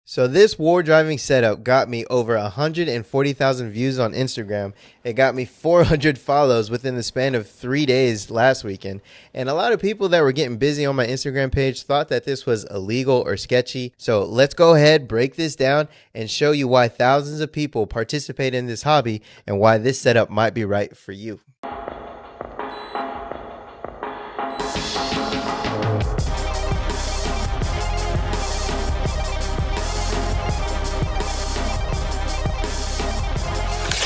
So this Wardriving setup got me over 140,000 views on Instagram. It got me 400 follows within the span of 3 days last weekend. And a lot of people that were getting busy on my Instagram page thought that this was illegal or sketchy. So let's go ahead, break this down, and show you why thousands of people participate in this hobby and why this setup might be right for you.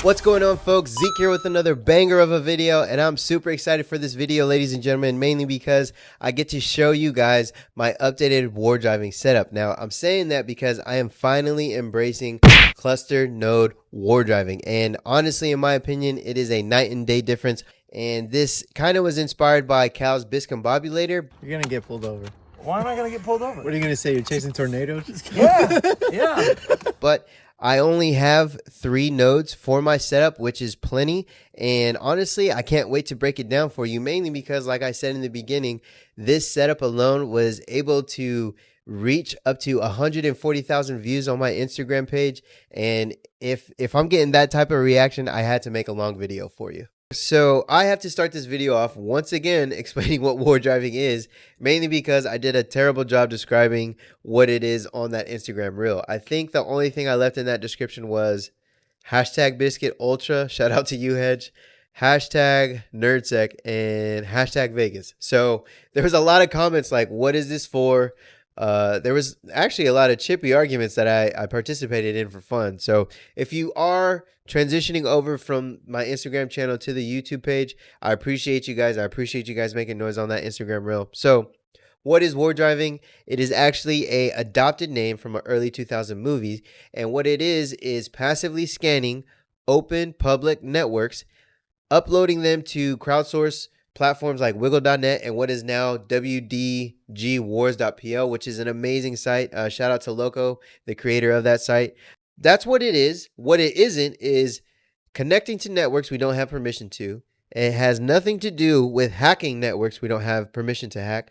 What's going on, folks? Zeke here with another banger of a video, and I'm super excited for this video, ladies and gentlemen, mainly because I get to show you guys my updated Wardriving setup. Now, I'm saying that because I am finally embracing cluster node Wardriving, and honestly, in my opinion, it is a night and day difference, and this kind of was inspired by Cal's Biscombobulator. You're gonna get pulled over. Why am I going to get pulled over? What are you gonna say? You're chasing tornadoes? Yeah. But I only have 3 nodes for my setup, which is plenty. And honestly, I can't wait to break it down for you, mainly because, like I said in the beginning, this setup alone was able to reach up to 140,000 views on my Instagram page. And if I'm getting that type of reaction, I had to make a long video for you. So I have to start this video off once again explaining what Wardriving is, mainly because I did a terrible job describing what it is on that Instagram reel. I think the only thing I left in that description was hashtag Biscuit Ultra, shout out to you, Hedge, hashtag NerdSec, and hashtag Vegas. So there was a lot of comments like, what is this for? There was actually a lot of chippy arguments that I participated in for fun. So if you are transitioning over from my Instagram channel to the YouTube page, I appreciate you guys. I appreciate you guys making noise on that Instagram reel. So what is Wardriving? It is actually a adopted name from an early 2000 movie. And what it is passively scanning open public networks, uploading them to crowdsource platforms like wiggle.net and what is now wdgwars.pl, which is an amazing site. Shout out to Loco, the creator of that site. That's what it is. What it isn't is connecting to networks we don't have permission to. It has nothing to do with hacking networks we don't have permission to hack.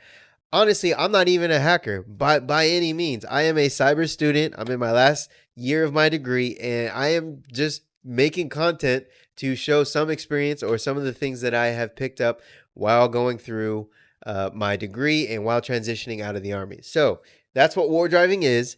Honestly, I'm not even a hacker by any means. I am a cyber student. I'm in my last year of my degree, and I am just making content to show some experience or some of the things that I have picked up while going through my degree and while transitioning out of the Army. So that's what Wardriving is.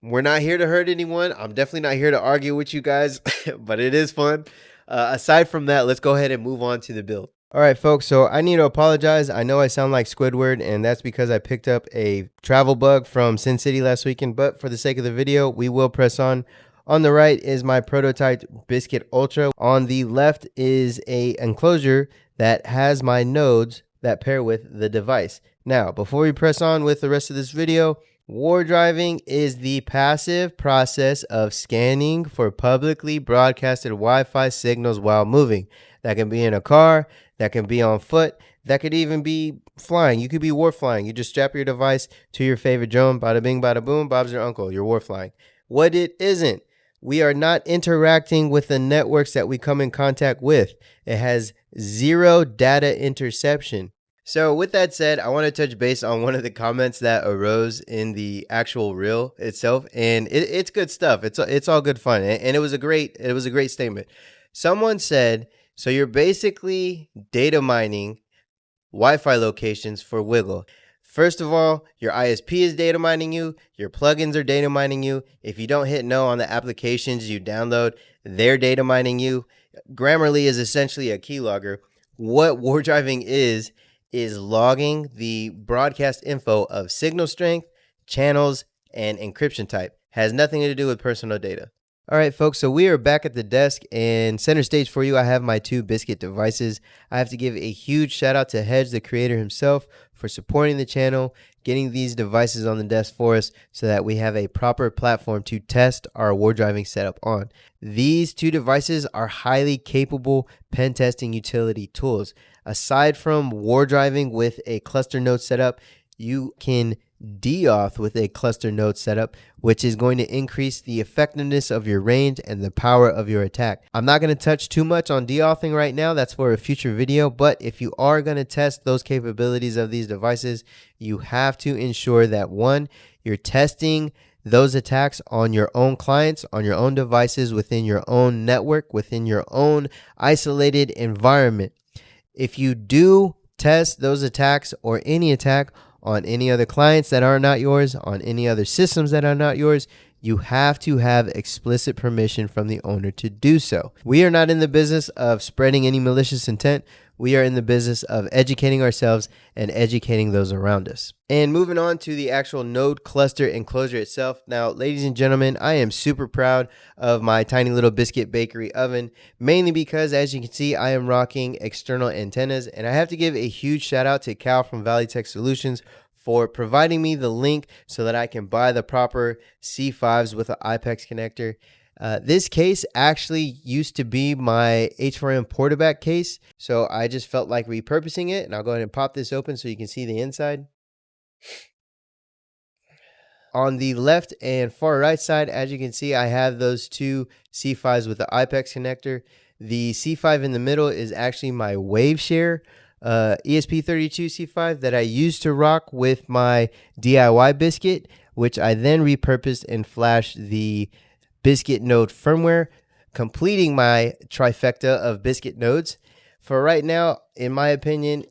We're not here to hurt anyone. I'm definitely not here to argue with you guys, but it is fun. Aside from that, let's go ahead and move on to the build. All right, folks, so I need to apologize. I know I sound like Squidward, and that's because I picked up a travel bug from Sin City last weekend, but for the sake of the video, we will press on. On the right is my prototype Biscuit Ultra. On the left is a enclosure that has my nodes that pair with the device. Now, before we press on with the rest of this video, Wardriving is the passive process of scanning for publicly broadcasted Wi-Fi signals while moving. That can be in a car, that can be on foot, that could even be flying. You could be war flying. You just strap your device to your favorite drone, bada bing, bada boom, Bob's your uncle, you're war flying. What it isn't, we are not interacting with the networks that we come in contact with. It has 0 data interception. So with that said, I want to touch base on one of the comments that arose in the actual reel itself, and it's good stuff. It's all good fun, and it was a great statement. Someone said, so you're basically data mining Wi-Fi locations for Wiggle. First of all, your ISP is data mining you. Your plugins are data mining you. If you don't hit no on the applications you download, they're data mining you. Grammarly is essentially a keylogger. What Wardriving is logging the broadcast info of signal strength, channels, and encryption type. Has nothing to do with personal data. All right, folks, so we are back at the desk, and center stage for you, I have my 2 Biscuit devices. I have to give a huge shout out to Hedge, the creator himself, for supporting the channel, getting these devices on the desk for us so that we have a proper platform to test our Wardriving setup on. These 2 devices are highly capable pen testing utility tools. Aside from Wardriving with a cluster node setup, you can deauth with a cluster node setup, which is going to increase the effectiveness of your range and the power of your attack. I'm not going to touch too much on deauthing right now. That's for a future video. But if you are going to test those capabilities of these devices, you have to ensure that 1, you're testing those attacks on your own clients, on your own devices, within your own network, within your own isolated environment. If you do test those attacks or any attack on any other clients that are not yours, on any other systems that are not yours, you have to have explicit permission from the owner to do so. We are not in the business of spreading any malicious intent. We are in the business of educating ourselves and educating those around us. And moving on to the actual node cluster enclosure itself. Now, ladies and gentlemen, I am super proud of my tiny little biscuit bakery oven, mainly because, as you can see, I am rocking external antennas. And I have to give a huge shout out to Cal from Valley Tech Solutions for providing me the link so that I can buy the proper C5s with an IPEX connector. This case actually used to be my H4M Portaback case, so I just felt like repurposing it, and I'll go ahead and pop this open so you can see the inside. On the left and far right side, as you can see, I have those two C5s with the IPEX connector. The C5 in the middle is actually my WaveShare ESP32 C5 that I used to rock with my DIY biscuit, which I then repurposed and flashed the Biscuit node firmware, completing my trifecta of Biscuit nodes. For right now, in my opinion,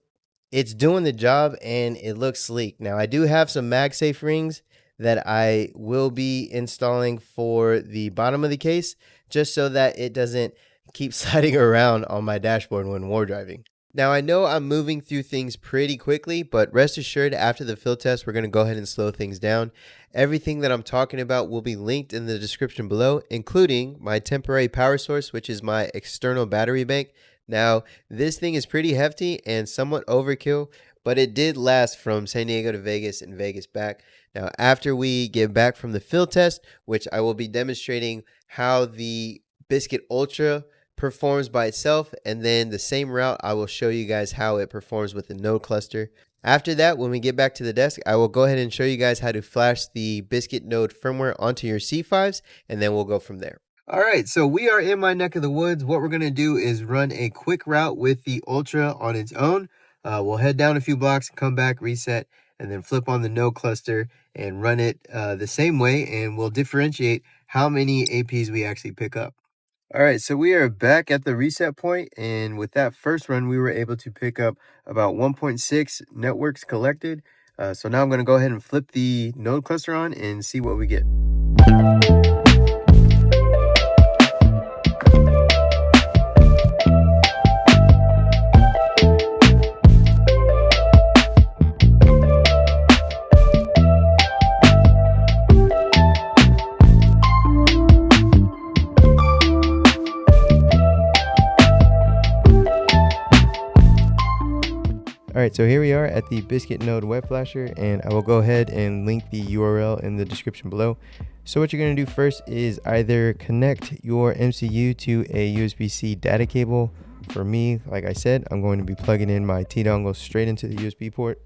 it's doing the job and it looks sleek. Now, I do have some MagSafe rings that I will be installing for the bottom of the case, just so that it doesn't keep sliding around on my dashboard when war driving. Now, I know I'm moving through things pretty quickly, but rest assured, after the field test, we're going to go ahead and slow things down. Everything that I'm talking about will be linked in the description below, including my temporary power source, which is my external battery bank. Now, this thing is pretty hefty and somewhat overkill, but it did last from San Diego to Vegas and Vegas back. Now, after we get back from the field test, which I will be demonstrating how the Biscuit Ultra performs by itself, and then the same route I will show you guys how it performs with the node cluster. After that, when we get back to the desk, I will go ahead and show you guys how to flash the Biscuit node firmware onto your C5s, and then we'll go from there. All right, so we are in my neck of the woods. What we're going to do is run a quick route with the Ultra on its own. We'll head down a few blocks, come back, reset, and then flip on the node cluster and run it the same way, and we'll differentiate how many APs we actually pick up. All right, so we are back at the reset point, and with that first run, we were able to pick up about 1.6 networks collected. So now I'm going to go ahead and flip the node cluster on and see what we get. All right, so here we are at the Biscuit node web flasher, and I will go ahead and link the URL in the description below. So what you're going to do first is either connect your MCU to a USB-C data cable. For me, like I said, I'm going to be plugging in my T-dongle straight into the USB port.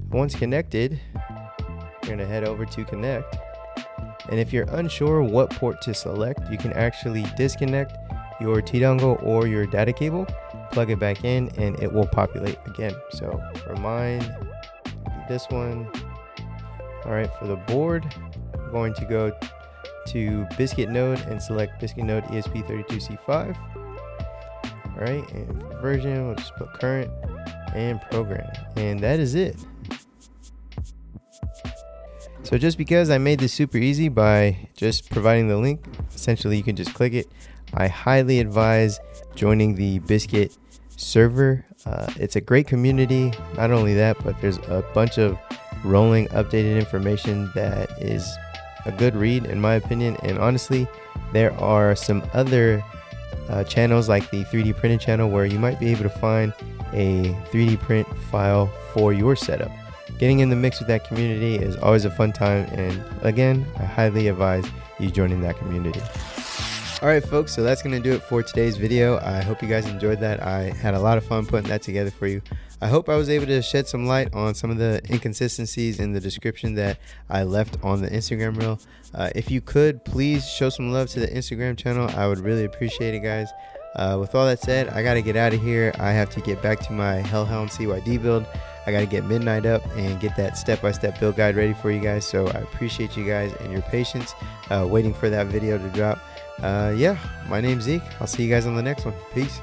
Once connected, you're going to head over to connect. And if you're unsure what port to select, you can actually disconnect your T-dongle or your data cable, plug it back in, and it will populate again. So for mine, this one. All right, for the board, I'm going to go to Biscuit node and select Biscuit node ESP32C5. All right, and for version, we'll just put current and program, and that is it. So just because I made this super easy by just providing the link, essentially you can just click it. I highly advise joining the Biscuit server. It's a great community. Not only that, but there's a bunch of rolling updated information that is a good read in my opinion. And honestly, there are some other channels like the 3D printed channel where you might be able to find a 3D print file for your setup. Getting in the mix with that community is always a fun time, and again, I highly advise you joining that community. Alright folks, so that's going to do it for today's video. I hope you guys enjoyed that. I had a lot of fun putting that together for you. I hope I was able to shed some light on some of the inconsistencies in the description that I left on the Instagram reel. If you could, please show some love to the Instagram channel. I would really appreciate it, guys. With all that said, I got to get out of here. I have to get back to my Hellhound CYD build. I got to get midnight up and get that step-by-step build guide ready for you guys. So I appreciate you guys and your patience waiting for that video to drop. Yeah, my name's Zeke. I'll see you guys on the next one. Peace.